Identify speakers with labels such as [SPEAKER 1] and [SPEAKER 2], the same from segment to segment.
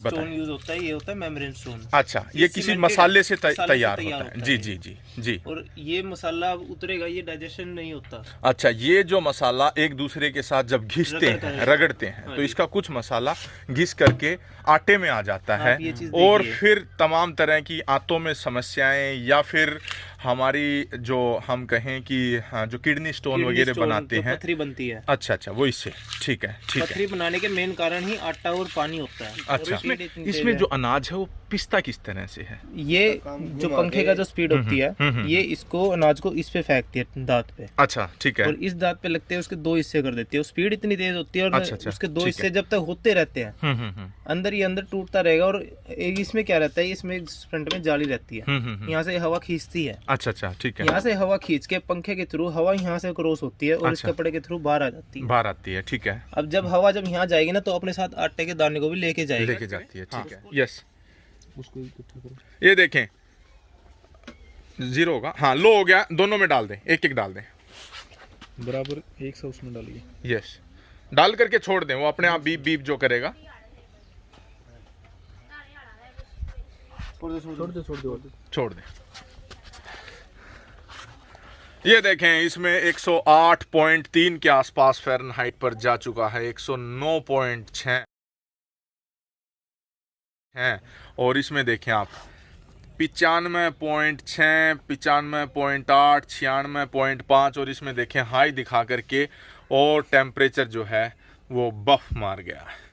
[SPEAKER 1] Stone use होता है, ये होता है मेम्ब्रेन स्टोन।
[SPEAKER 2] अच्छा, ये किसी मसाले से तैयार होता है। जी जी जी जी।
[SPEAKER 1] और ये मसाला उतरेगा, ये डाइजेशन नहीं होता।
[SPEAKER 2] अच्छा, ये जो मसाला एक दूसरे के साथ जब घिसते हैं, रगड़ते हैं, तो इसका कुछ मसाला घिस करके आटे में आ जाता है, और फिर तमाम तरह की आंतों में समस्याएं, या फिर हमारी जो हम कहें कि जो किडनी स्टोन वगैरह बनाते हैं,
[SPEAKER 1] पथरी बनती है।
[SPEAKER 2] अच्छा अच्छा, वो इससे। ठीक है, ठीक है।
[SPEAKER 1] पथरी बनाने के मेन कारण ही आटा और पानी होता है।
[SPEAKER 2] अच्छा, इसमें जो अनाज है वो पिसता किस तरह से है?
[SPEAKER 1] ये जो पंखे का जो स्पीड होती है, ये इसको अनाज को इस पे फेंकती है, दांत पे।
[SPEAKER 2] अच्छा, ठीक है।
[SPEAKER 1] और इस दांत पे लगते हैं, उसके दो हिस्से कर देती है। स्पीड इतनी तेज होती है, और
[SPEAKER 2] अच्छा,
[SPEAKER 1] उसके दो हिस्से जब तक होते रहते हैं, अंदर ही अंदर टूटता रहेगा। और इसमें क्या रहता है, इसमें फ्रंट में जाली रहती है, यहाँ से हवा खींचती है।
[SPEAKER 2] अच्छा अच्छा, ठीक है।
[SPEAKER 1] यहाँ से हवा खींच के पंखे के थ्रू हवा यहाँ से क्रॉस होती है, और इस कपड़े के थ्रू बाहर आ जाती है।
[SPEAKER 2] बाहर आती है, ठीक है।
[SPEAKER 1] अब जब हवा जब यहाँ जाएगी ना, तो अपने साथ आटे के दाने को भी लेके जाएगी,
[SPEAKER 2] लेके जाती है। ठीक है, यस। उसको इकट्ठा करो। ये देखें, 0 होगा, हाँ, लो हो गया। दोनों में डाल दें, एक एक डाल दें,
[SPEAKER 3] बराबर एक सा उसमें डालिए।
[SPEAKER 2] यस, डाल करके छोड़ दें, वो अपने आप बीप बीप जो करेगा। छोड़ दें। ये देखें, इसमें 108.3 के आसपास फ़ारेनहाइट पर जा चुका है, 109.6 है। और इसमें देखें आप 95.6, 95.8, 96.5, और इसमें देखें हाई दिखा करके, और टेम्परेचर जो है वो बफ मार गया है।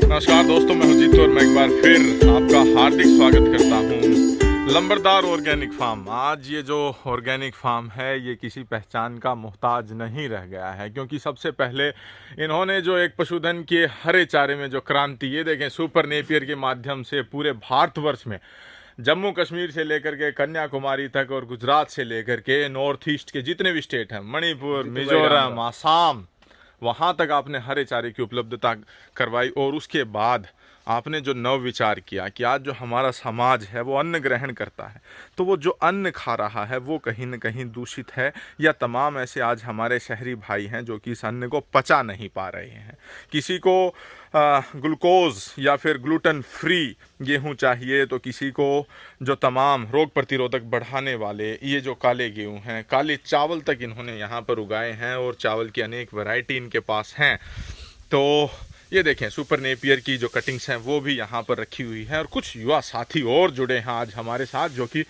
[SPEAKER 2] नमस्कार दोस्तों, मैं हूं जीतू, और मैं एक बार फिर आपका हार्दिक स्वागत करता हूं लंबरदार ऑर्गेनिक फार्म। आज ये जो ऑर्गेनिक फार्म है, ये किसी पहचान का मोहताज नहीं रह गया है, क्योंकि सबसे पहले इन्होंने जो एक पशुधन के हरे चारे में जो क्रांति, ये देखें, सुपर नेपियर के माध्यम से पूरे भारतवर्ष में, जम्मू कश्मीर से लेकर के कन्याकुमारी तक, और गुजरात से लेकर के नॉर्थ ईस्ट के जितने भी स्टेट हैं, मणिपुर, मिजोरम, आसाम, वहाँ तक आपने हरे चारे की उपलब्धता करवाई। और उसके बाद आपने जो नव विचार किया कि आज जो हमारा समाज है वो अन्न ग्रहण करता है, तो वो जो अन्न खा रहा है वो कहीं न कहीं दूषित है, या तमाम ऐसे आज हमारे शहरी भाई हैं जो कि इस अन्न को पचा नहीं पा रहे हैं। किसी को ग्लूकोज या फिर ग्लूटेन फ्री गेहूं चाहिए, तो किसी को जो तमाम रोग प्रतिरोधक बढ़ाने वाले ये जो काले गेहूं हैं, काले चावल तक इन्होंने यहाँ पर उगाए हैं, और चावल की अनेक वैरायटी इनके पास हैं। तो ये देखें, सुपर नेपियर की जो कटिंग्स हैं वो भी यहाँ पर रखी हुई है। और कुछ युवा साथी और जुड़े हैं आज हमारे साथ, जो कि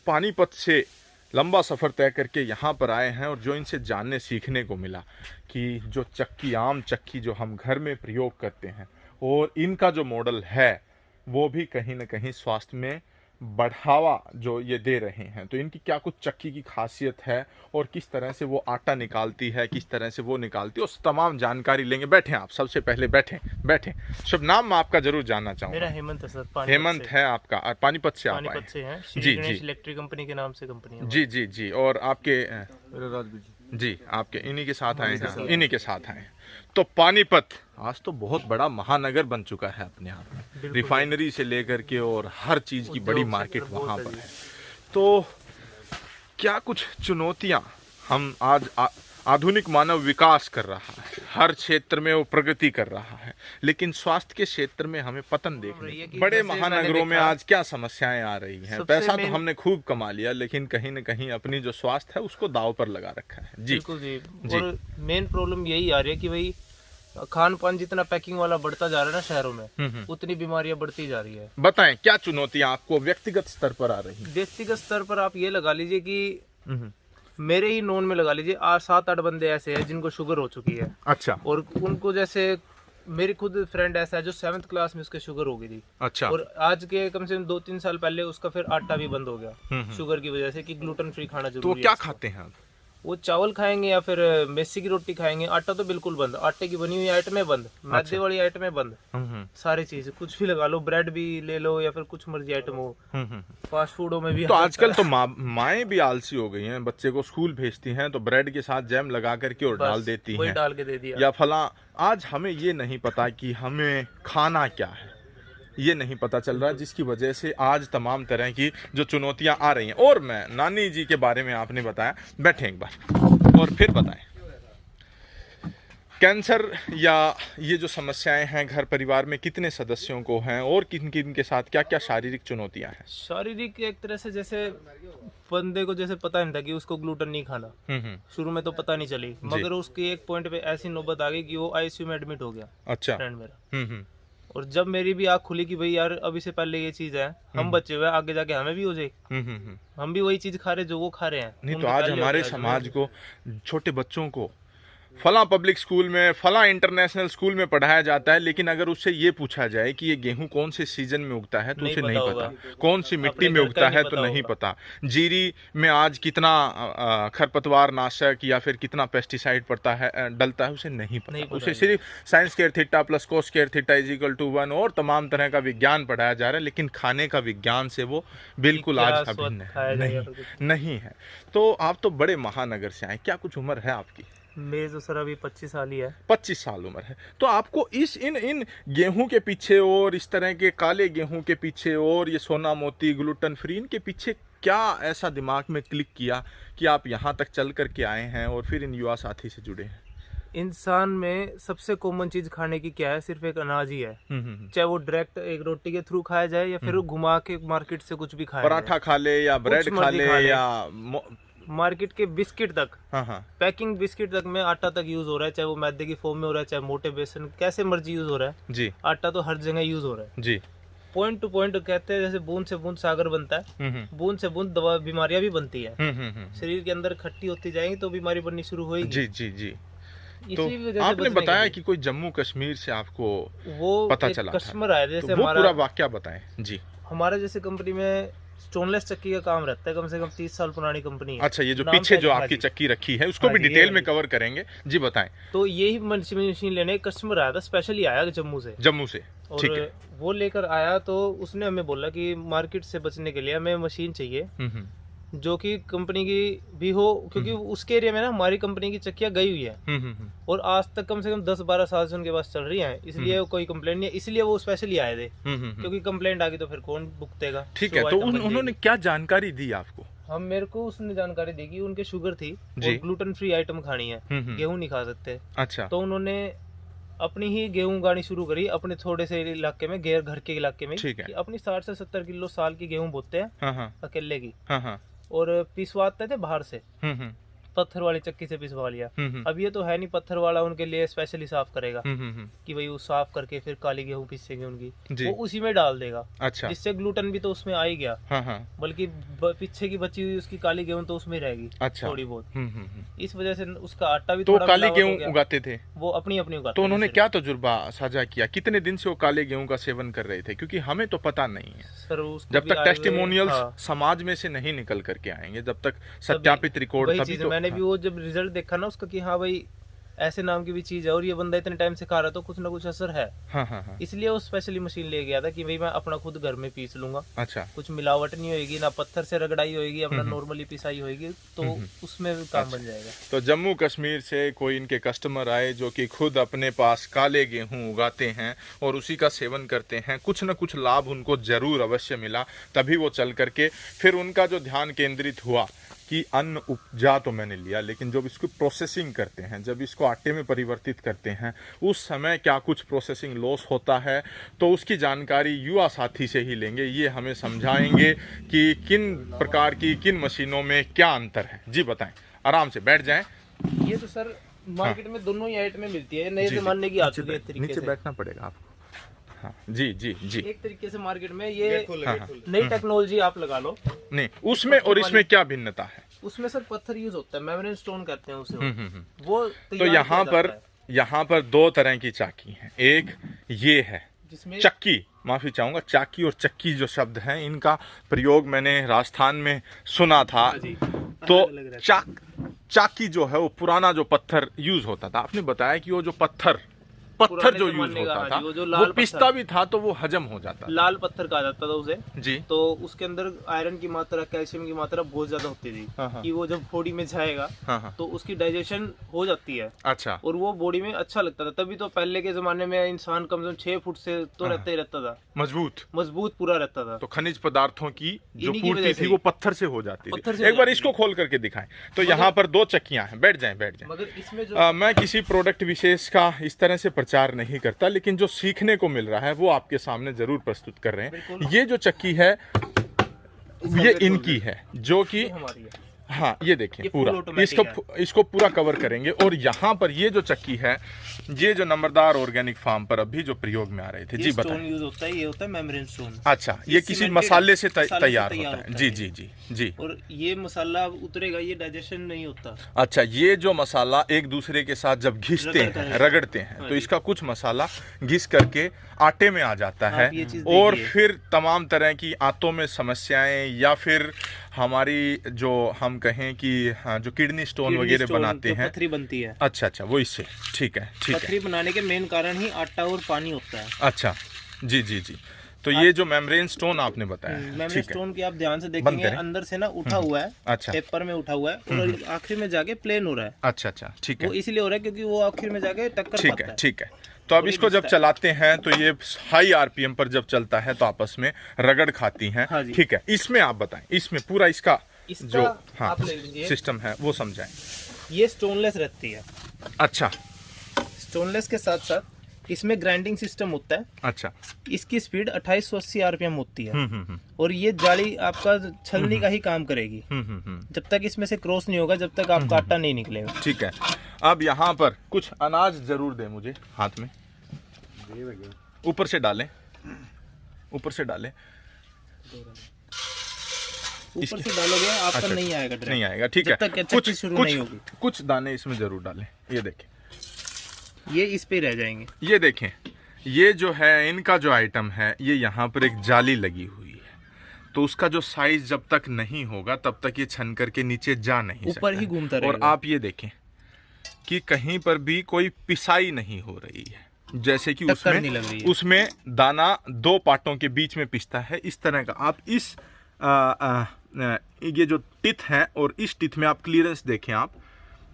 [SPEAKER 2] पानीपत से लंबा सफ़र तय करके यहाँ पर आए हैं, और जो इनसे जानने सीखने को मिला कि जो चक्की, आम चक्की जो हम घर में प्रयोग करते हैं, और इनका जो मॉडल है वो भी कहीं ना कहीं स्वास्थ्य में बढ़ावा जो ये दे रहे हैं। तो इनकी क्या कुछ चक्की की खासियत है, और किस तरह से वो आटा निकालती है, किस तरह से वो निकालती है, उस तमाम जानकारी लेंगे। बैठे आप, सबसे पहले बैठे। शुभ नाम मैं आपका जरूर जानना चाहूँगा।
[SPEAKER 1] मेरा हेमंत है सर।
[SPEAKER 2] हेमंत है आपका, और पानीपत से आप आए
[SPEAKER 1] हैं।
[SPEAKER 2] जी जी,
[SPEAKER 1] इलेक्ट्रिक कंपनी के नाम से कंपनी है।
[SPEAKER 2] जी जी जी। और आपके जी, आपके इन्हीं के साथ आए हैं, इन्हीं के साथ आए हैं। तो पानीपत आज तो बहुत बड़ा महानगर बन चुका है अपने आप में, रिफाइनरी से लेकर के, और हर चीज़ की बड़ी मार्केट वहाँ पर है। तो क्या कुछ चुनौतियाँ हम आज आधुनिक मानव विकास कर रहा है, हर क्षेत्र में वो प्रगति कर रहा है, लेकिन स्वास्थ्य के क्षेत्र में हमें पतन देखने को, बड़े महानगरों में आज क्या समस्याएं आ रही हैं। पैसा तो हमने खूब कमा लिया, लेकिन कहीं न कहीं अपनी जो स्वास्थ्य है उसको दांव पर लगा रखा है। जी
[SPEAKER 1] जी। और मेन प्रॉब्लम यही आ रही है कि भाई खान पान जितना पैकिंग वाला बढ़ता जा रहा है ना शहरों में, उतनी बीमारियां बढ़ती जा रही है।
[SPEAKER 2] बताएं, क्या चुनौतियां आपको व्यक्तिगत स्तर पर आ रही हैं?
[SPEAKER 1] व्यक्तिगत स्तर पर आप ये लगा लीजिए कि मेरे ही नोन में लगा लीजिए 7-8 बंदे ऐसे हैं जिनको शुगर हो चुकी है।
[SPEAKER 2] अच्छा।
[SPEAKER 1] और उनको, जैसे मेरी खुद फ्रेंड ऐसा है जो 7th क्लास में उसके शुगर हो गई थी।
[SPEAKER 2] अच्छा।
[SPEAKER 1] और आज के कम से कम 2-3 साल पहले उसका फिर आटा भी बंद हो गया शुगर की वजह से, कि ग्लूटेन फ्री खाना जरूरी है।
[SPEAKER 2] तो क्या खाते हैं आप?
[SPEAKER 1] वो चावल खाएंगे या फिर मेसी की रोटी खाएंगे। आटा तो बिल्कुल बंद, आटे की बनी हुई आइटमें बंद, मैदे वाली आइटमें बंद, सारी चीजें कुछ भी लगा लो, ब्रेड भी ले लो या फिर कुछ मर्जी आइटम हो। फास्ट फूडों में भी
[SPEAKER 2] तो आजकल तो माएँ भी आलसी हो गई हैं, बच्चे को स्कूल भेजती हैं तो ब्रेड के साथ जैम लगा करके और डाल देती हैं,
[SPEAKER 1] डाल के दे दिया
[SPEAKER 2] या फला। आज हमें ये नहीं पता कि हमें खाना क्या है, ये नहीं पता चल रहा, जिसकी वजह से आज तमाम तरह की जो चुनौतियां आ रही हैं। और मैं नानी जी के बारे में आपने बताया, बैठे एक बार और फिर बताएं, कैंसर या ये जो समस्याएं हैं घर परिवार में कितने सदस्यों को हैं और किन किन के साथ क्या क्या शारीरिक चुनौतियां हैं?
[SPEAKER 1] शारीरिक एक तरह से जैसे बंदे को जैसे पता नहीं था कि उसको ग्लूटेन नहीं खाना, शुरू में तो पता नहीं चली, मगर उसकी एक पॉइंट पे ऐसी नौबत आ गई कि वो आईसीयू में एडमिट हो गया।
[SPEAKER 2] अच्छा।
[SPEAKER 1] फ्रेंड मेरा। और जब मेरी भी आँख खुली कि भाई यार अभी से पहले ये चीज है, हम बच्चे हुए, आगे जाके हमें भी हो जाएगी, हम भी वही चीज खा रहे जो वो खा रहे हैं।
[SPEAKER 2] नहीं तो आज हमारे समाज को, छोटे बच्चों को फला पब्लिक स्कूल में, फला इंटरनेशनल स्कूल में पढ़ाया जाता है, लेकिन अगर उससे ये पूछा जाए कि ये गेहूं कौन से सीजन में उगता है तो उसे नहीं पता, कौन सी मिट्टी में उगता है तो नहीं पता, जीरी में आज कितना खरपतवार नाशक या फिर कितना पेस्टिसाइड पड़ता है, डलता है, उसे नहीं पता। उसे सिर्फ sin square theta plus cos square theta is equal to 1 और तमाम तरह का विज्ञान पढ़ाया जा रहा है, लेकिन खाने का विज्ञान से वो बिल्कुल आज अभिन्न नहीं है। तो आप तो बड़े महानगर से आए, क्या कुछ उम्र है आपकी?
[SPEAKER 1] मेरे तो सर अभी 25 साल ही है।
[SPEAKER 2] 25 साल उम्र है। तो आपको इन गेहूं के पीछे और इस तरह के काले गेहूं के पीछे और ये सोना मोती ग्लूटेन फ्री, इनके पीछे क्या ऐसा दिमाग में क्लिक किया कि आप यहाँ तक चल करके आए हैं और फिर इन युवा साथी से जुड़े हैं?
[SPEAKER 1] इंसान में सबसे कॉमन चीज खाने की क्या है? सिर्फ एक अनाज ही है। चाहे वो डायरेक्ट एक रोटी के थ्रू खाया जाए या फिर घुमा के मार्केट से कुछ भी खाया,
[SPEAKER 2] पराठा खा ले या ब्रेड खा ले या
[SPEAKER 1] मार्केट के बिस्किट तक, पैकिंग बिस्किट तक में आटा तक यूज हो रहा है, चाहे वो मैदे की फॉर्म में हो रहा है, चाहे मोटे बेसन, कैसे मर्जी यूज हो रहा है जी। आटा तो हर जगह यूज हो रहा है जी। पॉइंट टू पॉइंट कहते हैं, जैसे बूंद से बूंद सागर बनता है, बूंद से बूंद दवा बीमारियां भी बनती है। शरीर के अंदर खट्टी होती जाएंगी तो बीमारी बननी शुरू होगी। जी जी जी।
[SPEAKER 2] तो आपने बताया कि कोई जम्मू कश्मीर से आपको वो पता चला,
[SPEAKER 1] कस्टमर आए, जैसे
[SPEAKER 2] वो पूरा वाकया बताएं जी।
[SPEAKER 1] हमारा जैसे कंपनी में स्टोनलेस चक्की का काम रहता है, कम से कम 30 साल पुरानी कंपनी है।
[SPEAKER 2] अच्छा, ये जो पीछे जो आपकी चक्की रखी है उसको भी डिटेल में कवर करेंगे जी, बताएं।
[SPEAKER 1] तो यही मशीन लेने कस्टमर आया था, स्पेशली आया जम्मू से और वो लेकर आया तो उसने हमें बोला कि मार्केट से बचने के लिए हमें मशीन चाहिए जो कि कंपनी की भी हो, क्योंकि उसके एरिया में ना हमारी कंपनी की चक्कियां गई हुई है और आज तक कम से कम 10-12 साल से उनके पास चल रही हैं, इसलिए कोई कंप्लेंट नहीं है, इसलिए वो स्पेशली आए थे, क्योंकि कंप्लेंट आ गई तो फिर कौन भुगतेगा। ठीक है, तो
[SPEAKER 2] उन्होंने क्या जानकारी दी आपको?
[SPEAKER 1] मेरे को उसने जानकारी दी कि उनके शुगर थी और ग्लूटेन फ्री आइटम खानी है, गेहूं नहीं खा सकते। अच्छा। तो उन्होंने अपनी ही गेहूं उगानी शुरू करी अपने थोड़े से इलाके में, घर के इलाके में, अपनी 60 से 70 किलो साल की गेहूं बोते हैं अकेले की, और पिसवाते थे बाहर से, पत्थर वाली चक्की से पिसवा लिया। अब ये तो है नहीं पत्थर वाला उनके लिए स्पेशली साफ करेगा कि भाई वो साफ करके फिर काली गेहूं पीसेंगे उनकी, वो उसी में डाल देगा। अच्छा। जिससे ग्लूटेन भी तो उसमें आ ही गया, बल्कि पीछे की बची हुई उसकी काली गेहूं तो उसमें रहेगी। अच्छा। थोड़ी बहुत। इस वजह से उसका आटा भी
[SPEAKER 2] तो काली गेहूं उगाते थे वो
[SPEAKER 1] अपनी उगाते।
[SPEAKER 2] तो उन्होंने क्या तजुर्बा साझा किया, कितने दिन से वो काले गेहूं का सेवन कर रहे थे? क्योंकि हमें तो पता नहीं है सर, जब तक टेस्टिमोनियल्स समाज में से नहीं निकल करके आएंगे, जब तक सत्यापित रिकॉर्ड, तभी तो मैंने
[SPEAKER 1] भी वो जब रिजल्ट देखा ना उसका कि हाँ भाई ऐसे नाम की भी चीज है और ये बंदा इतने टाइम से खा रहा तो कुछ ना कुछ असर है। इसलिए वो स्पेशली मशीन ले गया था कि भाई मैं अपना खुद घर में पीस लूंगा। अच्छा। कुछ मिलावट नहीं होगी, ना पत्थर से रगड़ाई होगी, अपना नॉर्मली पिसाई होगी, तो उसमें भी काम बन जाएगा।
[SPEAKER 2] तो जम्मू कश्मीर से कोई इनके कस्टमर आए जो कि खुद अपने पास काले गेहूं उगाते हैं और उसी का सेवन करते हैं, कुछ न कुछ लाभ उनको जरूर अवश्य मिला, तभी वो चल करके फिर उनका जो ध्यान केंद्रित हुआ कि अन्न उपजा तो मैंने लिया, लेकिन जब इसको प्रोसेसिंग करते हैं, जब इसको आटे में परिवर्तित करते हैं, उस समय क्या कुछ प्रोसेसिंग लॉस होता है, तो उसकी जानकारी युवा साथी से ही लेंगे। ये हमें समझाएंगे कि किन प्रकार की किन मशीनों में क्या अंतर है। जी बताएं, आराम से बैठ जाएं।
[SPEAKER 1] ये तो सर मार्केट में दोनों ही आइटमें मिलती है, नए जमाने की आती है,
[SPEAKER 2] नीचे बैठना पड़ेगा आपको। हाँ, जी जी जी।
[SPEAKER 1] एक तरीके से मार्केट में ये नई टेक्नोलॉजी आप लगा लो।
[SPEAKER 2] नहीं, उसमें और इसमें क्या भिन्नता है?
[SPEAKER 1] उसमें सर पत्थर यूज होता है, मेम्ब्रेन स्टोन कहते हैं उसे। वो
[SPEAKER 2] तो यहाँ पर दो तरह की चाकी हैं। एक ये है चक्की, माफी चाहूंगा, चाकी और चक्की जो शब्द हैं इनका प्रयोग मैंने राजस्थान में सुना था। तो चाकी जो है वो पुराना जो पत्थर यूज होता था, आपने बताया कि वो जो पत्थर जो यूज होता था वो पिसता भी था तो वो हजम हो जाता था।
[SPEAKER 1] लाल पत्थर कहा जाता था उसे
[SPEAKER 2] जी।
[SPEAKER 1] तो उसके अंदर आयरन की मात्रा, कैल्शियम की मात्रा बहुत ज्यादा होती थी। कि वो जब बॉडी में जाएगा तो उसकी डाइजेशन हो जाती है।
[SPEAKER 2] अच्छा।
[SPEAKER 1] और वो बॉडी में अच्छा लगता था। तभी तो पहले के जमाने में इंसान कम से कम 6 फुट से तो रहता ही रहता था, मजबूत पूरा रहता था।
[SPEAKER 2] तो खनिज पदार्थों की जो पूर्ति थी वो पत्थर से हो जाती थी। एक बार इसको खोल करके दिखाएं। तो यहाँ पर 2 चक्कियां हैं, बैठ जाएं।
[SPEAKER 1] मगर इसमें
[SPEAKER 2] मैं किसी प्रोडक्ट विशेष का इस तरह से प्रचार नहीं करता, लेकिन जो सीखने को मिल रहा है वो आपके सामने जरूर प्रस्तुत कर रहे हैं। ये जो चक्की है ये इनकी है, जो कि
[SPEAKER 1] हमारी है।
[SPEAKER 2] हाँ, ये देखें पूरा इसको पूरा कवर करेंगे। और यहाँ पर ये जो चक्की है, ये जो नंबरदार ऑर्गेनिक फार्म पर अभी जो प्रयोग में आ रहे थे, जी बताएं।
[SPEAKER 1] यूज होता है, ये होता है मेम्ब्रेन स्टोन।
[SPEAKER 2] अच्छा, ये किसी मसाले से तैयार होता है। जी जी जी जी।
[SPEAKER 1] और ये मसाला उतरेगा, ये डाइजेशन नहीं होता।
[SPEAKER 2] अच्छा, ये जो मसाला एक दूसरे के साथ जब घिसते हैं, रगड़ते हैं, तो इसका कुछ मसाला घिस करके आटे में आ जाता है और फिर तमाम तरह की आंतों में समस्याएं या फिर हमारी जो हम कहें कि जो किडनी स्टोन वगैरह बनाते हैं,
[SPEAKER 1] पथरी बनती है।
[SPEAKER 2] अच्छा, वो इससे ठीक है।
[SPEAKER 1] पथरी बनाने के मेन कारण ही आटा और पानी होता है।
[SPEAKER 2] अच्छा, जी जी जी। तो ये जो मेम्ब्रेन स्टोन आपने बताया,
[SPEAKER 1] मेम्ब्रेन स्टोन की आप ध्यान से देखेंगे, अंदर से ना उठा हुआ है।
[SPEAKER 2] अच्छा।
[SPEAKER 1] पेपर में उठा हुआ है और आखिर में जाके प्लेन हो रहा है।
[SPEAKER 2] अच्छा अच्छा, ठीक है।
[SPEAKER 1] वो इसलिए हो रहा है क्योंकि वो आखिर में जाके टक्कर
[SPEAKER 2] ठीक है, ठीक है। तो अब इसको जब चलाते हैं तो ये हाई आरपीएम पर जब चलता है तो आपस में रगड़ खाती हैं। ठीक है, इसमें आप बताएं, इसमें पूरा इसका जो हाँ सिस्टम है वो समझाएं।
[SPEAKER 1] ये स्टोनलेस रहती है।
[SPEAKER 2] अच्छा।
[SPEAKER 1] स्टोनलेस के साथ साथ इसमें ग्राइंडिंग सिस्टम होता है।
[SPEAKER 2] अच्छा।
[SPEAKER 1] इसकी स्पीड 2880 आरपीएम होती है। और ये जाली आपका छलनी का ही काम करेगी। जब तक इसमें से क्रॉस नहीं होगा, जब तक आपका आटा नहीं निकलेगा।
[SPEAKER 2] ठीक है। अब यहाँ पर कुछ अनाज जरूर दें मुझे हाथ में, ऊपर से डालें, ऊपर से डालें।
[SPEAKER 1] ऊपर से डालोगे आपका
[SPEAKER 2] अच्छा,
[SPEAKER 1] नहीं आएगा,
[SPEAKER 2] नहीं आएगा। ठीक है, कुछ दाने इसमें जरूर डालें। ये देखें,
[SPEAKER 1] ये इस पे रह जाएंगे।
[SPEAKER 2] ये देखें, ये जो है इनका जो आइटम है, ये यहाँ पर एक जाली लगी हुई है, तो उसका जो साइज जब तक नहीं होगा तब तक ये छन करके नीचे जा नहीं सकता,
[SPEAKER 1] ऊपर ही घूमता रहेगा।
[SPEAKER 2] और आप ये देखें कि कहीं पर भी कोई पिसाई नहीं हो रही है, जैसे कि उसमें दाना 2 पार्टों के बीच में पिसता है, इस तरह का। आप इस ये जो टिथ है और इस टिथ में आप क्लियरेंस देखें, आप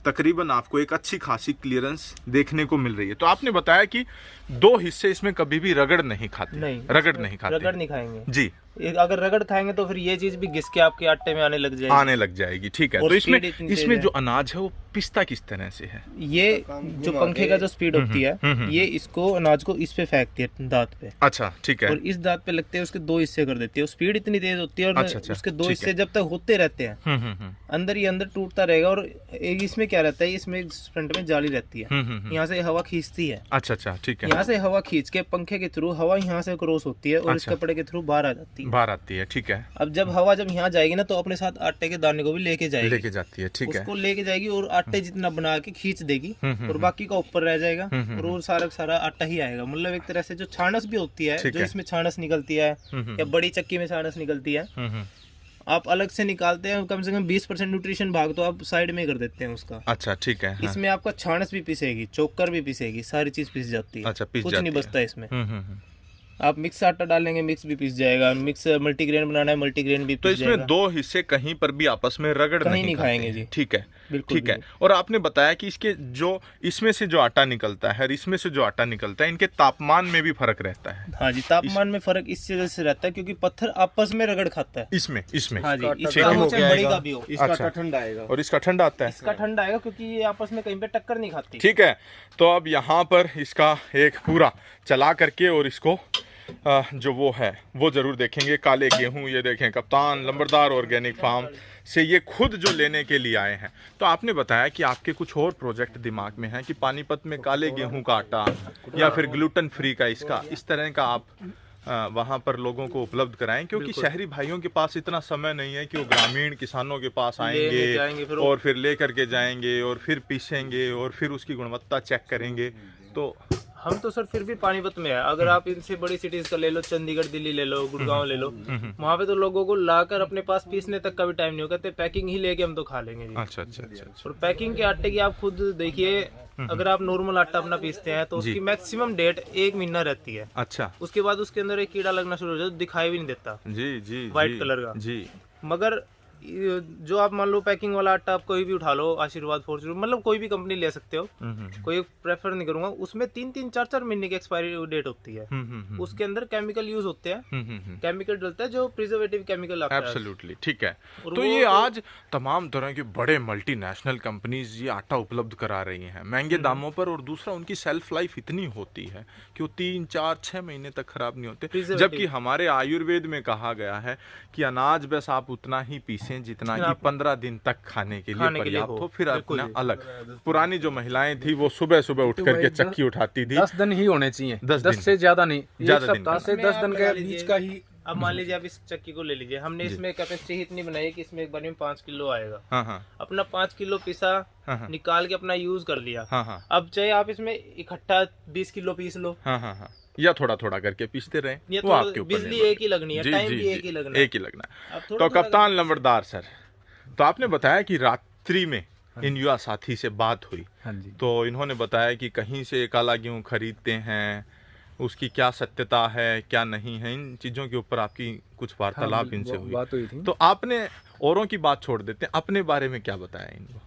[SPEAKER 2] तकरीबन आपको एक अच्छी खासी क्लियरेंस देखने को मिल रही है। तो आपने बताया कि 2 हिस्से इसमें कभी भी रगड़ नहीं खाते। रगड़ नहीं खाएंगे जी।
[SPEAKER 1] अगर रगड़ खाएंगे तो फिर ये चीज भी घिस के आपके आटे में आने लग जाएगी। ठीक है। तो
[SPEAKER 2] इसमें जो अनाज है वो पिसता किस तरह से है?
[SPEAKER 1] ये जो पंखे का जो स्पीड होती है, ये इसको अनाज को इस पे फेंकती है, दांत पे।
[SPEAKER 2] अच्छा, ठीक है।
[SPEAKER 1] और इस दांत पे लगते हैं, उसके 2 हिस्से कर देती है। स्पीड इतनी तेज होती है और उसके 2 हिस्से जब तक होते रहते हैं, अंदर ही अंदर टूटता रहेगा। और इसमें क्या रहता है, इसमें फ्रंट में जाली रहती है, यहाँ से हवा खींचती है।
[SPEAKER 2] अच्छा, ठीक है।
[SPEAKER 1] यहाँ से हवा खींच के पंखे के थ्रू हवा यहाँ से क्रॉस होती है और इस कपड़े के थ्रू बाहर आती है।
[SPEAKER 2] ठीक है।
[SPEAKER 1] अब जब हवा जब यहाँ जाएगी ना, तो अपने साथ आटे के दाने को भी लेके
[SPEAKER 2] जाती है। ठीक है।
[SPEAKER 1] उसको लेके जाएगी और आटे जितना बना के खींच देगी और बाकी का ऊपर रह जाएगा और वो सारा आटा ही आएगा। मतलब एक तरह से जो छानस भी होती है, जो इसमें छानस निकलती है या बड़ी चक्की में छानस निकलती है, आप अलग से निकालते हैं। कम से कम 20% न्यूट्रिशन भाग तो आप साइड में कर देते हैं उसका।
[SPEAKER 2] अच्छा, ठीक है।
[SPEAKER 1] इसमें आपका छानस भी पिसेगी, चोकर भी पिसेगी, सारी चीज पिस जाती है।
[SPEAKER 2] अच्छा,
[SPEAKER 1] कुछ नहीं बचता इसमें। आप मिक्स आटा डालेंगे, मिक्स भी पिस जाएगा। मिक्स मल्टीग्रेन बनाना है, मल्टीग्रेन भी
[SPEAKER 2] तो इसमें 2 हिस्से कहीं पर भी आपस में रगड़ नहीं खाएंगे जी। ठीक है, ठीक है। और आपने बताया कि इसमें से जो आटा निकलता है और इसमें से जो आटा निकलता है, इनके तापमान में भी फर्क रहता है।
[SPEAKER 1] हाँ जी, तापमान में फर्क इस वजह से रहता है क्योंकि पत्थर आपस में रगड़ खाता है।
[SPEAKER 2] इसमें
[SPEAKER 1] हाँ जी, इसका भी हो,
[SPEAKER 2] इसका ठंडा आएगा और इसका ठंडा आता है।
[SPEAKER 1] इसका ठंडा आएगा क्योंकि ये आपस में कहीं पे टक्कर नहीं खाती।
[SPEAKER 2] ठीक है। तो अब यहाँ पर इसका एक पूरा चला करके और इसको जो वो है वो जरूर देखेंगे। काले गेहूं, ये देखें कप्तान लंबरदार ऑर्गेनिक फार्म से ये खुद जो लेने के लिए आए हैं। तो आपने बताया कि आपके कुछ और प्रोजेक्ट दिमाग में हैं कि पानीपत में काले गेहूं का आटा या फिर ग्लूटेन फ्री का इस तरह का आप वहाँ पर लोगों को उपलब्ध कराएं, क्योंकि शहरी भाइयों के पास इतना समय नहीं है कि वो ग्रामीण किसानों के पास आएंगे और फिर ले करके जाएंगे और फिर पीसेंगे और फिर उसकी गुणवत्ता चेक करेंगे। तो
[SPEAKER 1] हम तो सर फिर भी पानीपत में है। अगर आप इनसे बड़ी सिटीज का ले लो, चंडीगढ़, दिल्ली ले लो, गुड़गांव ले लो, वहाँ पे तो लोगों को लाकर अपने पास पीसने तक का भी टाइम नहीं होगा, कहते पैकिंग ही लेके हम तो खा लेंगे जी।
[SPEAKER 2] अच्छा अच्छा अच्छा अच्छा।
[SPEAKER 1] और पैकिंग के आटे की आप खुद देखिए, अगर आप नॉर्मल आटा अपना पीसते हैं तो उसकी मैक्सिमम डेट 1 महीना रहती है।
[SPEAKER 2] अच्छा।
[SPEAKER 1] उसके बाद उसके अंदर एक कीड़ा लगना शुरू हो जाता है, दिखाई भी नहीं देता
[SPEAKER 2] जी जी,
[SPEAKER 1] व्हाइट कलर का
[SPEAKER 2] जी।
[SPEAKER 1] मगर जो आप मान लो पैकिंग वाला आटा आप कोई भी उठा लो, आशीर्वाद, फॉर्च्यून, मतलब कोई भी कंपनी ले सकते हो, कोई प्रेफर नहीं करूंगा, उसमें 3-3, 4-4 महीने की एक्सपायरी डेट होती है। उसके अंदर केमिकल यूज होते हैं, केमिकल डलता है जो प्रिजर्वेटिव केमिकल आता है।
[SPEAKER 2] एब्सोल्युटली ठीक है। तो ये आज तमाम तरह के बड़े मल्टीनेशनल कंपनीज ये आटा उपलब्ध करा रही हैं महंगे दामों पर, और दूसरा उनकी सेल्फ लाइफ इतनी होती है कि वो 3, 4, 6 महीने तक खराब नहीं होते, जबकि हमारे आयुर्वेद में कहा गया है कि अनाज बस आप उतना ही पीसें जितना कि 15 दिन तक खाने के लिए पर्याप्त हो, फिर अपना अलग। पुरानी जो महिलाएं थी वो सुबह सुबह उठ करके चक्की उठाती थी।
[SPEAKER 3] 10 दिन ही होने चाहिए, 10 से ज्यादा नहीं,
[SPEAKER 2] ज्यादा
[SPEAKER 3] एक सप्ताह से 10 दिन के बीच का ही।
[SPEAKER 1] अब मान लीजिए आप इस चक्की को ले लीजिए, हमने इसमें कैपेसिटी इतनी बनाई है कि इसमें एक बार में 5 किलो आएगा। अपना 5 किलो पिसा निकाल के अपना यूज कर लिया। अब चाहे आप इसमें इकट्ठा 20 किलो पीस लो,
[SPEAKER 2] या थोड़ा थोड़ा करके पीसते रहे, वो आपके ऊपर
[SPEAKER 1] बिजली एक ही लगनी है, टाइम भी एक ही लगना है,
[SPEAKER 2] एक ही लगना है। तो कप्तान लंबरदार सर, तो आपने बताया कि रात्रि में इन युवा साथी से बात हुई, तो इन्होंने बताया कि कहीं से काला गेहूं खरीदते हैं, उसकी क्या सत्यता है क्या नहीं है, इन चीजों के ऊपर आपकी कुछ वार्तालाप इनसे हुई,
[SPEAKER 3] बात हुई थी।
[SPEAKER 2] तो आपने औरों की बात छोड़ देते हैं, अपने बारे में क्या बताया इनको?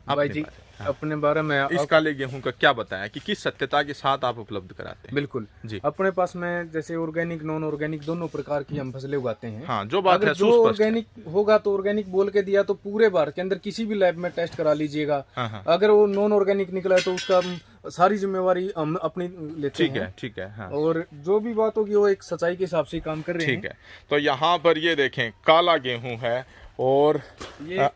[SPEAKER 3] भाई जी अपने बारे में
[SPEAKER 2] इस काले गेहूं का क्या बताया कि किस सत्यता के साथ आप उपलब्ध कराते हैं?
[SPEAKER 3] बिल्कुल जी, अपने पास में जैसे ऑर्गेनिक, नॉन ऑर्गेनिक दोनों प्रकार की हम फसलें उगाते हैं।
[SPEAKER 2] हाँ, जो बात है,
[SPEAKER 3] जो ऑर्गेनिक होगा तो ऑर्गेनिक बोल के दिया तो पूरे भारत के अंदर किसी भी लैब में टेस्ट करा लीजिएगा। अगर वो नॉन ऑर्गेनिक निकला है तो उसका सारी जिम्मेवारी हम अपनी लेते हैं।
[SPEAKER 2] ठीक है। हाँ।
[SPEAKER 3] और जो भी बात होगी वो एक सच्चाई के हिसाब से काम कर रहे हैं।
[SPEAKER 2] ठीक है। तो यहाँ पर ये देखें काला गेहूं है, और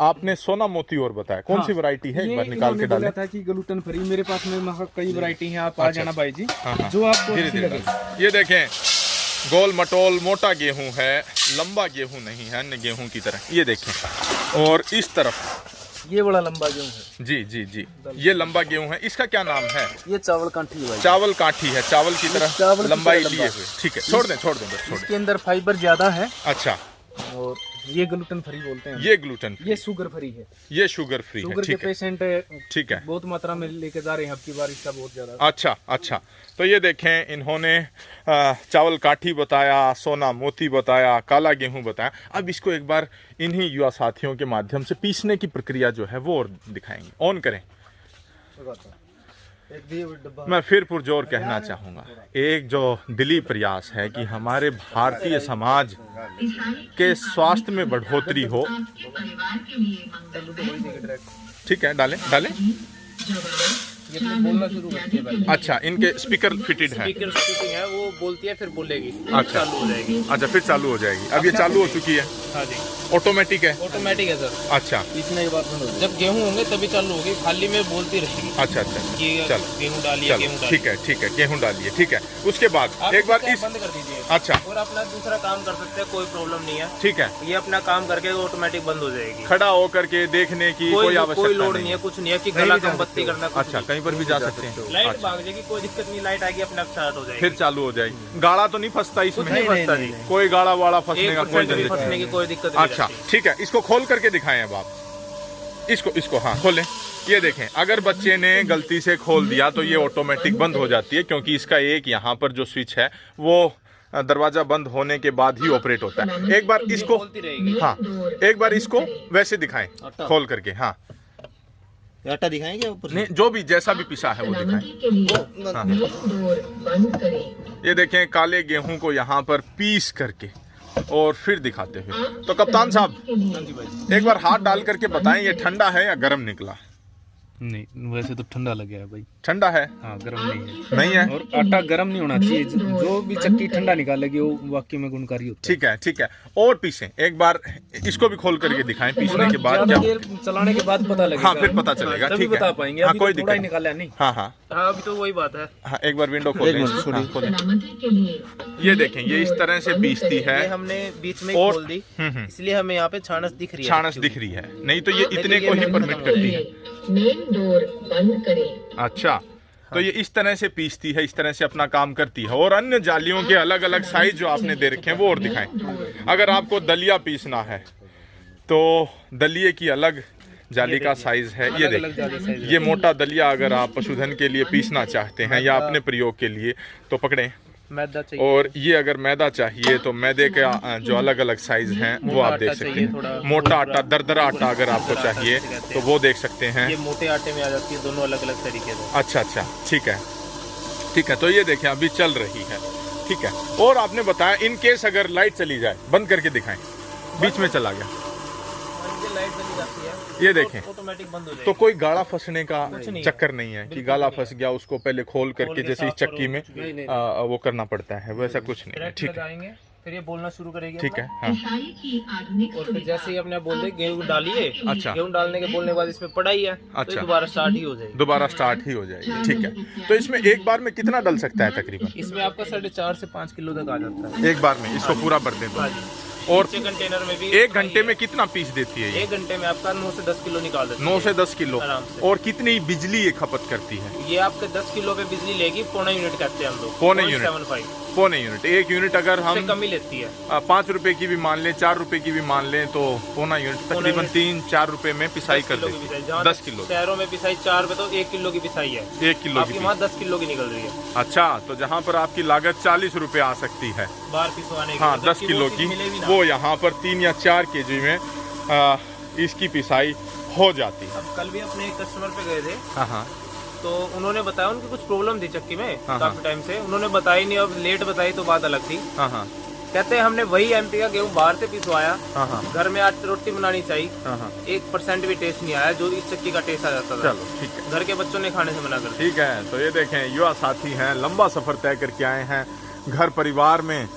[SPEAKER 2] आपने सोना मोती और बताया, कौन सी वैरायटी है? एक बार निकाल के डालें।
[SPEAKER 3] था कि ग्लूटेन फ्री, मेरे पास में कई वैरायटी हैं, आप आ जाना भाई जी, जो आपको अच्छी लगे।
[SPEAKER 2] ये देखें गोल मटोल मोटा गेहूं है, लंबा गेहूं नहीं है अन्य गेहूं की तरह। ये देखें, और इस तरफ
[SPEAKER 3] ये बड़ा लंबा गेहूं है।
[SPEAKER 2] जी जी जी, ये लंबा गेहूं है। इसका क्या नाम है?
[SPEAKER 3] ये चावल काठी है।
[SPEAKER 2] चावल काठी है, चावल की तरह लंबाई लिए हुए। ठीक है, छोड़ दें।
[SPEAKER 3] इसके अंदर फाइबर ज्यादा है।
[SPEAKER 2] अच्छा।
[SPEAKER 3] और ये ग्लूटेन फ्री बोलते हैं।
[SPEAKER 2] ये ग्लूटेन फ्री,
[SPEAKER 3] ये शुगर फ्री है।
[SPEAKER 2] ये शुगर फ्री है।
[SPEAKER 3] शुगर के पेशेंट
[SPEAKER 2] ठीक है,
[SPEAKER 3] बहुत मात्रा में लेके जा रहे हैं, अब की बार इसका बहुत ज्यादा।
[SPEAKER 2] अच्छा। तो ये देखें, इन्होंने चावल काठी बताया, सोना मोती बताया, काला गेहूं बताया। अब इसको एक बार इन्हीं युवा साथियों के माध्यम से पीसने की प्रक्रिया जो है वो और दिखाएंगे। ऑन करें। मैं फिर पुरजोर कहना चाहूँगा, एक जो दिली प्रयास है कि हमारे भारतीय समाज के स्वास्थ्य में बढ़ोतरी हो। ठीक है, डालें।
[SPEAKER 1] बोलना शुरू करती है।
[SPEAKER 2] अच्छा, इनके स्पीकर फिटेड है?
[SPEAKER 1] स्पीकर फिटिंग है, वो बोलती है फिर बोलेगी।
[SPEAKER 2] अच्छा,
[SPEAKER 1] चालू हो जाएगी।
[SPEAKER 2] अच्छा, फिर चालू हो जाएगी। अब ये चालू हो चुकी है?
[SPEAKER 1] हाँ जी।
[SPEAKER 2] ऑटोमेटिक है?
[SPEAKER 1] ऑटोमेटिक है सर।
[SPEAKER 2] अच्छा,
[SPEAKER 3] पीसने के बाद
[SPEAKER 1] जब गेहूं होंगे तभी चालू होगी, खाली में बोलती रहेगी।
[SPEAKER 2] अच्छा।
[SPEAKER 1] चल गेहूं डालिए,
[SPEAKER 2] ठीक है, गेहूं डालिए। ठीक है, उसके बाद एक बार इस
[SPEAKER 1] बंद कर दीजिए।
[SPEAKER 2] अच्छा,
[SPEAKER 1] और अपना दूसरा काम कर सकते हैं, कोई प्रॉब्लम नहीं है।
[SPEAKER 2] ठीक है,
[SPEAKER 1] ये अपना काम करके ऑटोमेटिक बंद हो जाएगी।
[SPEAKER 2] खड़ा होकर के देखने की कोई आवश्यकता
[SPEAKER 1] कोई लोड नहीं है, कुछ नहीं है कि गला कम बत्ती करना।
[SPEAKER 2] अच्छा, कहीं पर भी जा सकते हैं।
[SPEAKER 1] लाइट भाग जाएगी, कोई दिक्कत नहीं, लाइट आएगी अपने आप स्टार्ट हो जाएगी,
[SPEAKER 2] फिर चालू हो जाएगी। गाड़ा तो नहीं फंसता इसमें?
[SPEAKER 1] नहीं फंसता जी,
[SPEAKER 2] कोई गाड़ा वाड़ा फंसने का कोई
[SPEAKER 1] झंझट फंसने की कोई दिक्कत नहीं।
[SPEAKER 2] अच्छा, ठीक है, इसको खोल करके दिखाएं अब आप। इसको हाँ खोलें। ये देखें, अगर बच्चे ने गलती से खोल दिया तो ये ऑटोमेटिक बंद हो जाती है, क्योंकि इसका एक यहाँ पर जो स्विच है वो दरवाजा बंद होने के बाद ही ऑपरेट होता है। एक बार इसको, हाँ, एक बार इसको वैसे दिखाएं खोल करके। हाँ,
[SPEAKER 1] आटा दिखाएंगे ऊपर?
[SPEAKER 2] नहीं, जो भी जैसा भी पिसा है वो दिखाएं। हाँ। ये देखें, काले गेहूं को यहाँ पर पीस करके और फिर दिखाते हुए। तो कप्तान साहब एक बार हाथ डाल करके बताएं, ये ठंडा है या गर्म निकला?
[SPEAKER 3] नहीं, वैसे तो ठंडा लग गया भाई।
[SPEAKER 2] ठंडा है?
[SPEAKER 3] हाँ, गर्म नहीं है।
[SPEAKER 2] नहीं है?
[SPEAKER 3] और आटा गर्म नहीं होना चाहिए, जो भी चक्की ठंडा निकालेगी वो वाकई में गुणकारी होता है।
[SPEAKER 2] ठीक है। और पीसें, एक बार इसको भी खोल करके दिखाएं, पीसने के बाद क्या
[SPEAKER 3] चलाने के बाद पता लगेगा।
[SPEAKER 2] हाँ, फिर पता चलेगा। ठीक है,
[SPEAKER 3] बता पाएंगे।
[SPEAKER 2] हाँ, कोई दिक्कत
[SPEAKER 3] निकाला नहीं।
[SPEAKER 2] हाँ,
[SPEAKER 1] अभी तो वही बात है।
[SPEAKER 2] हाँ, एक बार विंडो खोलें। ये देखें, ये इस तरह से पीसती है।
[SPEAKER 1] ये हमने बीच में खोल दी, इसलिए हमें यहाँ पे छानस दिख रही है।
[SPEAKER 2] छानस दिख रही है, नहीं तो ये इतने को ही परमिट करती है।
[SPEAKER 4] मेन डोर बंद करें।
[SPEAKER 2] अच्छा, तो ये इस तरह से पीसती है, इस तरह से अपना काम करती है। और अन्य जालियों के अलग अलग साइज जो आपने दे रखे हैं वो और दिखाएं। अगर आपको दलिया पीसना है तो दलिये की अलग जाली का साइज है, ये देखिए। ये मोटा दलिया अगर आप पशुधन के लिए पीसना चाहते हैं या अपने प्रयोग के लिए तो पकड़ें।
[SPEAKER 1] मैदा चाहिए,
[SPEAKER 2] और ये अगर मैदा चाहिए तो मैदे के जो अलग अलग साइज हैं वो आप देख सकते हैं। मोटा आटा, दरदरा आटा अगर आपको चाहिए तो वो देख सकते हैं।
[SPEAKER 1] ये मोटे आटे में आ जाती है, दोनों अलग अलग तरीके से।
[SPEAKER 2] अच्छा अच्छा, ठीक है ठीक है। तो ये देखें अभी चल रही है, ठीक है। और आपने बताया इन केस अगर लाइट चली जाए, बंद करके दिखाएं, बीच में चला गया,
[SPEAKER 1] लाइट चली जाती है,
[SPEAKER 2] ये देखें
[SPEAKER 1] ऑटोमेटिक बंद हो जाएगी।
[SPEAKER 2] तो कोई गाड़ा फंसने का चक्कर नहीं है कि गाला फंस गया उसको पहले खोल करके जैसे इस चक्की में वो करना पड़ता है, वैसा कुछ नहीं है, ठीक है।
[SPEAKER 1] फिर ये बोलना शुरू करेगी,
[SPEAKER 2] ठीक है। हाँ।
[SPEAKER 1] और फिर जैसे ही अपने बोल दे गेहूं डालिए,
[SPEAKER 2] अच्छा,
[SPEAKER 1] गेहूं डालने के बोलने के बाद इसमें पढ़ाई है,
[SPEAKER 2] अच्छा,
[SPEAKER 1] तो दोबारा स्टार्ट ही हो जाएगी,
[SPEAKER 2] दोबारा स्टार्ट ही हो जाएगी, ठीक है। तो इसमें एक बार में कितना डल सकता है तकरीबन?
[SPEAKER 1] इसमें आपका 4.5 से 5 किलो तक आ जाता है
[SPEAKER 2] एक बार में, इसको पूरा भर दें तो। और
[SPEAKER 1] कंटेनर में भी
[SPEAKER 2] 1 घंटे में कितना पीस देती है ये?
[SPEAKER 1] 1 घंटे में आपका 9 से 10 किलो निकाल देती है।
[SPEAKER 2] 9 से 10 किलो
[SPEAKER 1] आराम से।
[SPEAKER 2] और कितनी बिजली ये खपत करती है?
[SPEAKER 1] ये आपके 10 किलो पे बिजली लेगी, पौना यूनिट कहते हैं हम लोग,
[SPEAKER 2] पौने यूनिट,
[SPEAKER 1] 0.75,
[SPEAKER 2] पौने यूनिट। 1 यूनिट अगर हम
[SPEAKER 1] कम ही लेती है,
[SPEAKER 2] 5 रुपए की भी मान लें, 4 रुपए की भी मान लें, तो पौना यूनिट तकरीबन 3-4 रुपए में पिसाई कर देती है। 10 किलो
[SPEAKER 1] शहरों में पिसाई 4 रुपए, तो 1 किलो की पिसाई है,
[SPEAKER 2] 1 किलो की,
[SPEAKER 1] वहाँ 10 किलो की निकल रही है।
[SPEAKER 2] अच्छा, तो जहाँ पर आपकी लागत 40 रुपए आ सकती है
[SPEAKER 1] बाहर पिसवाने की,
[SPEAKER 2] हाँ 10 किलो की, वो यहाँ पर 3 या 4 केजी में इसकी पिसाई हो जाती है।
[SPEAKER 1] अब कल भी अपने एक कस्टमर पे गए थे,
[SPEAKER 2] हाँ,
[SPEAKER 1] तो उन्होंने बताया उनकी कुछ प्रॉब्लम थी चक्की में काफी टाइम से, उन्होंने बताई नहीं, अब लेट बताई तो बात अलग थी।
[SPEAKER 2] हाँ,
[SPEAKER 1] कहते हैं हमने वही एमपी का गेहूं बाहर से पिसवाया, घर में आज रोटी बनानी चाहिए, 1% भी टेस्ट नहीं आया जो इस चक्की का टेस्ट आ जाता था।
[SPEAKER 2] चलो ठीक है,
[SPEAKER 1] घर के बच्चों ने खाने से मना कर दिया।
[SPEAKER 2] ठीक है। तो ये देखें युवा साथी हैं, लंबा सफर तय करके आए हैं। घर परिवार में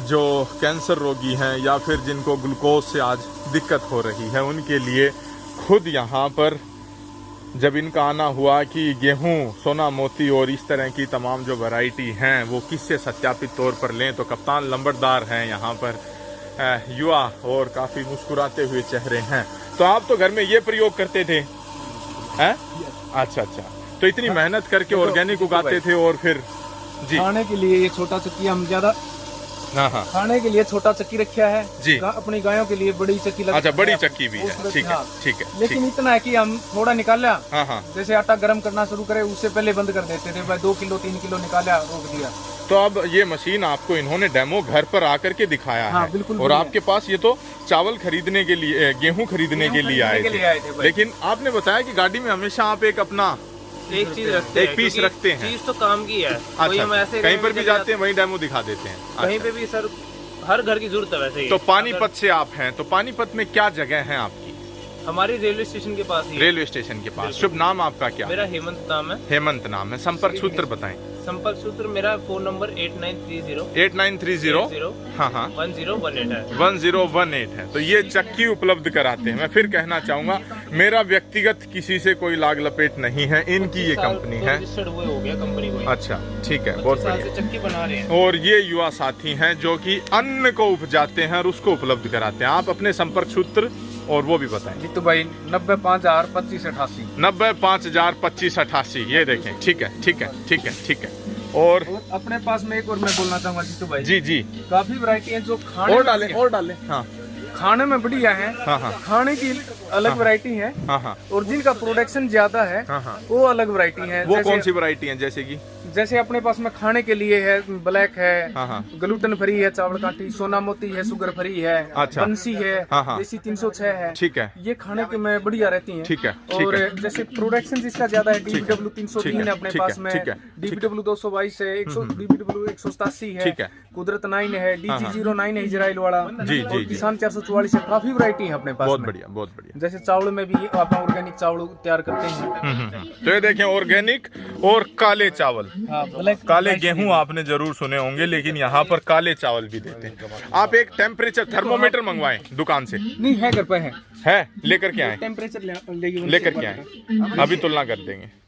[SPEAKER 2] जो कैंसर रोगी हैं या फिर जिनको ग्लूकोज से आज दिक्कत हो रही है, उनके लिए खुद यहाँ पर जब इनका आना हुआ कि गेहूं, सोना मोती और इस तरह की तमाम जो वैरायटी हैं वो किससे सत्यापित तौर पर लें, तो कप्तान लंबरदार हैं यहाँ पर, युवा और काफ़ी मुस्कुराते हुए चेहरे हैं। तो आप तो घर में ये प्रयोग करते थे हैं? अच्छा अच्छा, तो इतनी मेहनत करके ऑर्गेनिक उगाते थे और फिर जी
[SPEAKER 3] खाने के लिए ये छोटा चक्की हम ज्यादा,
[SPEAKER 2] हाँ,
[SPEAKER 3] खाने के लिए छोटा चक्की रखा है
[SPEAKER 2] जी,
[SPEAKER 3] अपनी गायों के लिए बड़ी चक्की लगा।
[SPEAKER 2] अच्छा, बड़ी चक्की भी है, ठीक है ठीक है।
[SPEAKER 3] लेकिन इतना है कि हम थोड़ा निकाला,
[SPEAKER 2] हाँ,
[SPEAKER 3] जैसे आटा गर्म करना शुरू करे उससे पहले बंद कर देते थे, भाई 2 किलो 3 किलो निकाला, रोक दिया।
[SPEAKER 2] तो अब ये मशीन आपको इन्होंने डेमो घर पर आकर के दिखाया है,
[SPEAKER 3] बिल्कुल,
[SPEAKER 2] और आपके पास ये तो चावल खरीदने के लिए, गेहूं खरीदने के लिए आए थे। लेकिन आपने बताया कि गाड़ी में हमेशा आप एक अपना
[SPEAKER 1] एक चीज रखते हैं,
[SPEAKER 2] एक पीस रखते हैं,
[SPEAKER 1] चीज तो काम की है।
[SPEAKER 2] अच्छा,
[SPEAKER 1] हम ऐसे
[SPEAKER 2] कहीं पर भी जाते हैं वहीं डेमो दिखा देते हैं,
[SPEAKER 1] कहीं पे भी सर, हर घर की जरूरत है वैसे।
[SPEAKER 2] तो पानीपत से आप हैं, तो पानीपत में क्या जगह है आपकी?
[SPEAKER 1] हमारी रेलवे स्टेशन के पास ही,
[SPEAKER 2] रेलवे स्टेशन के पास। शुभ नाम आपका क्या?
[SPEAKER 1] मेरा हेमंत नाम है।
[SPEAKER 2] हेमंत नाम है। संपर्क सूत्र बताएं।
[SPEAKER 1] संपर्क सूत्र मेरा फोन नंबर
[SPEAKER 2] 8930 हाँ
[SPEAKER 1] 1018 है,
[SPEAKER 2] 1018 है। तो ये चक्की उपलब्ध कराते हैं। मैं फिर कहना चाहूंगा, मेरा व्यक्तिगत किसी से कोई लाग लपेट नहीं है, इनकी ये कंपनी है,
[SPEAKER 1] हो गया कंपनी को।
[SPEAKER 2] अच्छा ठीक है, बहुत बढ़िया।
[SPEAKER 1] चक्की बना रहे हैं।
[SPEAKER 2] और ये युवा साथी हैं जो कि अन्न को उपजाते हैं और उसको उपलब्ध कराते हैं। आप अपने संपर्क सूत्र और वो भी बताएं।
[SPEAKER 3] जीतू भाई 90502588
[SPEAKER 2] 90502588, ये देखें, ठीक है ठीक है ठीक है ठीक है। और
[SPEAKER 3] अपने पास में एक और मैं बोलना चाहूंगा जीतू भाई,
[SPEAKER 2] जी जी,
[SPEAKER 3] काफी वैरायटी है जो खाने
[SPEAKER 2] और डालें हाँ,
[SPEAKER 3] खाने में बढ़िया है,
[SPEAKER 2] हाँ,
[SPEAKER 3] खाने की अलग वैरायटी है,
[SPEAKER 2] हाँ, और
[SPEAKER 3] जिनका प्रोडक्शन ज्यादा है वो अलग वैरायटी है।
[SPEAKER 2] वो कौन सी वैरायटी है? जैसे कि
[SPEAKER 3] जैसे अपने पास में खाने के लिए है, ब्लैक है, ग्लूटेन फ्री है, चावल काठी, सोना मोती है, शुगर फ्री है,
[SPEAKER 2] अच्छा,
[SPEAKER 3] बंसी है, देसी 306 है,
[SPEAKER 2] ठीक है,
[SPEAKER 3] ये खाने के में बढ़िया रहती है,
[SPEAKER 2] ठीक है।
[SPEAKER 3] और जैसे प्रोडक्शन जिसका ज्यादा है, DBW 303 है अपने पास में, DBW 222 है, DBW 187 है, कुदरत 9 है, DG 09 है इजराइल वाला, किसान 444 है। काफी वैरायटी है अपने पास।
[SPEAKER 2] बहुत बढ़िया, बहुत बढ़िया।
[SPEAKER 3] जैसे चावल में भी आप ऑर्गेनिक चावल तैयार करते हैं।
[SPEAKER 2] तो ये देखें, ऑर्गेनिक और काले चावल, काले गेहूं आपने जरूर सुने होंगे, लेकिन यहाँ पर काले चावल भी देते हैं। आप एक टेम्परेचर थर्मोमीटर मंगवाएं दुकान से।
[SPEAKER 3] नहीं है, घर पे है
[SPEAKER 2] लेकर के आए,
[SPEAKER 3] टेम्परेचर
[SPEAKER 2] लेकर के आए, अभी तुलना कर देंगे।